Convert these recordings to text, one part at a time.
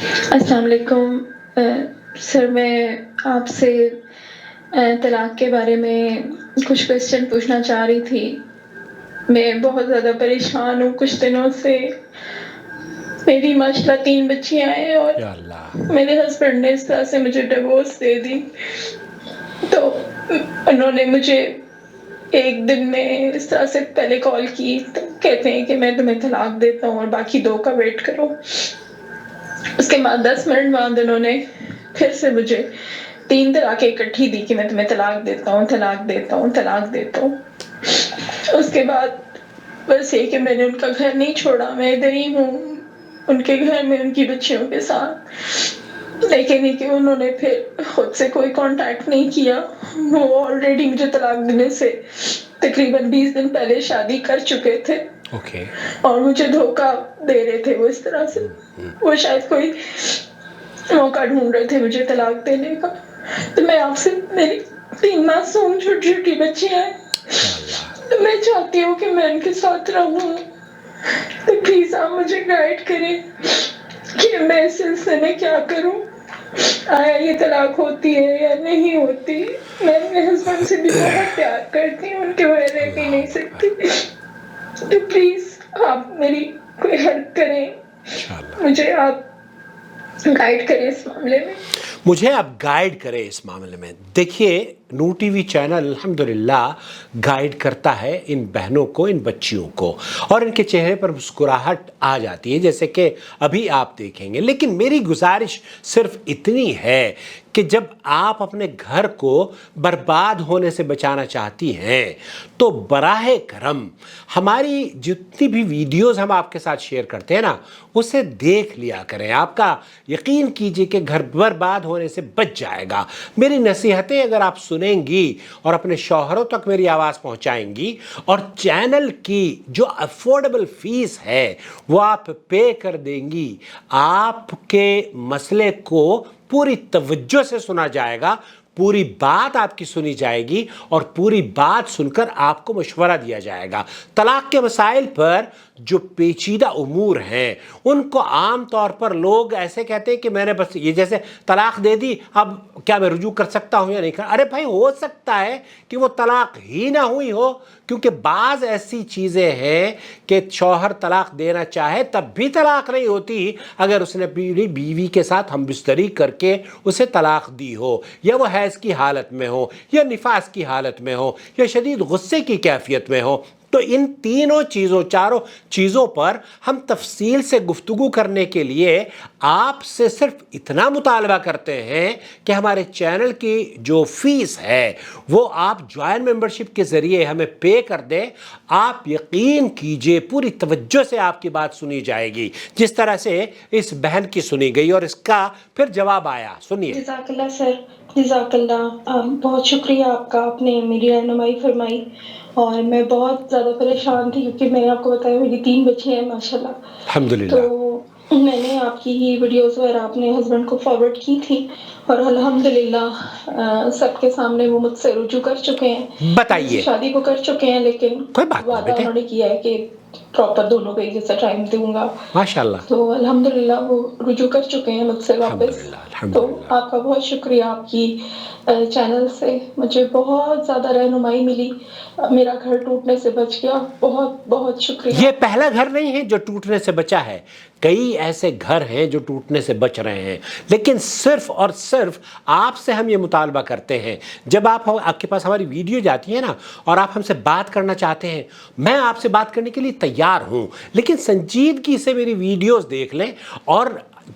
السلام علیکم سر، میں آپ سے طلاق کے بارے میں کچھ کوشچن پوچھنا چاہ رہی تھی۔ میں بہت زیادہ پریشان ہوں کچھ دنوں سے۔ میری ماشاءاللہ 3 بچیاں ہیں اور یا اللہ، میرے ہسبینڈ نے اس طرح سے مجھے ڈیورس دے دی۔ تو انہوں نے مجھے ایک دن میں اس طرح سے پہلے کال کی تو کہتے ہیں کہ میں تمہیں طلاق دیتا ہوں اور باقی 2 کا ویٹ کرو۔ اس کے بعد 10 منٹ بعد انہوں نے پھر سے مجھے 3 طلاقیں اکٹھی دی کہ میں تمہیں طلاق دیتا ہوں، طلاق دیتا ہوں، طلاق دیتا ہوں۔ اس کے بعد بس یہ کہ میں نے ان کا گھر نہیں چھوڑا، میں ادھر ہی ہوں ان کے گھر میں ان کی بچیوں کے ساتھ، لیکن یہ کہ انہوں نے پھر خود سے کوئی کانٹیکٹ نہیں کیا۔ وہ آلریڈی مجھے طلاق دینے سے تقریباً 20 دن پہلے شادی کر چکے تھے اوکے، اور مجھے دھوکہ دے رہے تھے وہ اس طرح سے۔ وہ شاید کوئی موقع ڈھونڈ رہے تھے مجھے طلاق دینے کا۔ تو میں آپ سے، میری 3 معصوم چھوٹی چھوٹی بچیاں ہیں، یا اللہ، تو میں چاہتی ہوں کہ میں ان کے ساتھ رہوں، تو پلیز آپ مجھے گائیڈ کریں کہ میں اس سلسلے میں کیا کروں۔ آیا یہ طلاق ہوتی ہے یا نہیں ہوتی؟ میں اپنے ہسبینڈ سے بھی بہت پیار کرتی ہوں، ان کے بغیر رہ بھی اللہ نہیں اکبر، سکتی۔ تو پلیز آپ میری کوئی ہیلپ کریں، انشاءاللہ۔ مجھے آپ گائیڈ کریں اس معاملے میں۔ مجھے آپ گائیڈ کریں اس معاملے میں۔ دیکھیے، نور ٹی وی چینل الحمدللہ گائیڈ کرتا ہے ان بہنوں کو، ان بچیوں کو، اور ان کے چہرے پر مسکراہٹ آ جاتی ہے جیسے کہ ابھی آپ دیکھیں گے۔ لیکن میری گزارش صرف اتنی ہے کہ جب آپ اپنے گھر کو برباد ہونے سے بچانا چاہتی ہیں تو براہ کرم ہماری جتنی بھی ویڈیوز ہم آپ کے ساتھ شیئر کرتے ہیں نا، اسے دیکھ لیا کریں۔ آپ کا یقین کیجئے کہ گھر برباد ہونے سے بچ جائے گا۔ میری نصیحتیں اگر آپ سنیں گی اور اپنے شوہروں تک میری آواز پہنچائیں گی اور چینل کی جو افورڈیبل فیس ہے وہ آپ پے کر دیں گی، آپ کے مسئلے کو پوری توجہ سے سنا جائے گا، پوری بات آپ کی سنی جائے گی اور پوری بات سن کر آپ کو مشورہ دیا جائے گا۔ طلاق کے مسائل پر جو پیچیدہ امور ہیں ان کو عام طور پر لوگ ایسے کہتے ہیں کہ میں نے بس یہ جیسے طلاق دے دی، اب کیا میں رجوع کر سکتا ہوں یا نہیں کر۔ ارے بھائی، ہو سکتا ہے کہ وہ طلاق ہی نہ ہوئی ہو، کیونکہ بعض ایسی چیزیں ہیں کہ شوہر طلاق دینا چاہے تب بھی طلاق نہیں ہوتی اگر اس نے اپنی بیوی کے ساتھ ہم بستری کر کے اسے طلاق دی ہو، یا وہ حیض کی حالت میں ہو، یا نفاس کی حالت میں ہو، یا شدید غصے کی کیفیت میں ہو۔ تو ان چاروں چیزوں پر ہم تفصیل سے گفتگو کرنے کے لیے آپ سے صرف اتنا مطالبہ کرتے ہیں کہ ہمارے چینل کی جو فیس ہے وہ آپ جوائن ممبرشپ کے ذریعے ہمیں پے کر دیں۔ آپ یقین کیجئے پوری توجہ سے آپ کی بات سنی جائے گی، جس طرح سے اس بہن کی سنی گئی اور اس کا پھر جواب آیا۔ سنیے۔ جزاک اللہ سر، جزاک اللہ، بہت شکریہ آپ کا، آپ نے میری رہنمائی فرمائی۔ اور میں بہت زیادہ پریشان تھی کیونکہ میں آپ کو بتایا میری 3 بچیاں ہیں ماشاءاللہ۔ تو الحمدللہ، میں نے آپ کی ہی ویڈیوز وغیرہ اپنے ہسبینڈ کو فارورڈ کی تھی اور الحمدللہ سب کے سامنے وہ مجھ سے رجوع کر چکے ہیں، مجھ سے بتائیے۔ شادی کو کر چکے ہیں، لیکن کوئی بات نہیں وعدہ بیٹے، انہوں نے کیا ہے کہ پراپر دونوں کو ایک جیسا ٹائم دوں گا۔ ماشاءاللہ، تو الحمدللہ وہ رجوع کر چکے ہیں مجھ سے واپس۔ الحمدللہ، تو الحمدللہ۔ آپ کا بہت شکریہ، آپ کی چینل سے مجھے بہت زیادہ رہنمائی ملی، میرا گھر ٹوٹنے سے بچ گیا۔ بہت بہت شکریہ۔ یہ پہلا گھر نہیں ہے جو ٹوٹنے سے بچا ہے، کئی ایسے گھر ہیں جو ٹوٹنے سے بچ رہے ہیں، لیکن صرف اور صرف آپ سے ہم یہ مطالبہ کرتے ہیں، جب آپ کے پاس ہماری ویڈیو جاتی ہے نا اور آپ ہم سے بات کرنا چاہتے ہیں، میں آپ سے بات کرنے کے لیے تیار ہوں، لیکن سنجیدگی سے میری ویڈیوز دیکھ لیں اور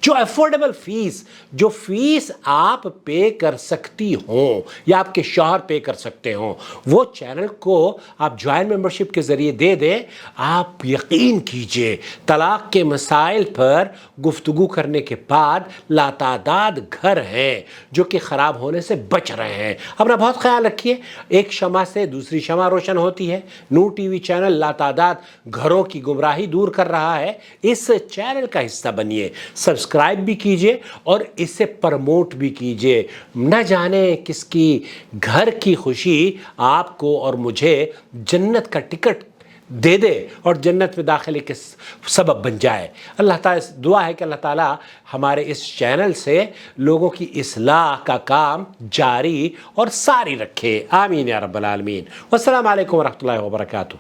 جو افورڈیبل فیس، جو فیس آپ پے کر سکتی ہوں یا آپ کے شوہر پے کر سکتے ہوں، وہ چینل کو آپ جوائن ممبرشپ کے ذریعے دے دیں۔ آپ یقین کیجئے طلاق کے مسائل پر گفتگو کرنے کے بعد لاتعداد گھر ہیں جو کہ خراب ہونے سے بچ رہے ہیں۔ اپنا بہت خیال رکھیے، ایک شمع سے دوسری شمع روشن ہوتی ہے۔ نور ٹی وی چینل لاتعداد گھروں کی گمراہی دور کر رہا ہے، اس چینل کا حصہ بنیے، سبسکرائب بھی کیجئے اور اسے پروموٹ بھی کیجئے۔ نہ جانے کس کی گھر کی خوشی آپ کو اور مجھے جنت کا ٹکٹ دے دے اور جنت میں داخلے کے سبب بن جائے۔ اللہ تعالیٰ دعا ہے کہ اللہ تعالیٰ ہمارے اس چینل سے لوگوں کی اصلاح کا کام جاری اور ساری رکھے، آمین یا رب العالمین۔ والسلام علیکم ورحمۃ اللہ وبرکاتہ۔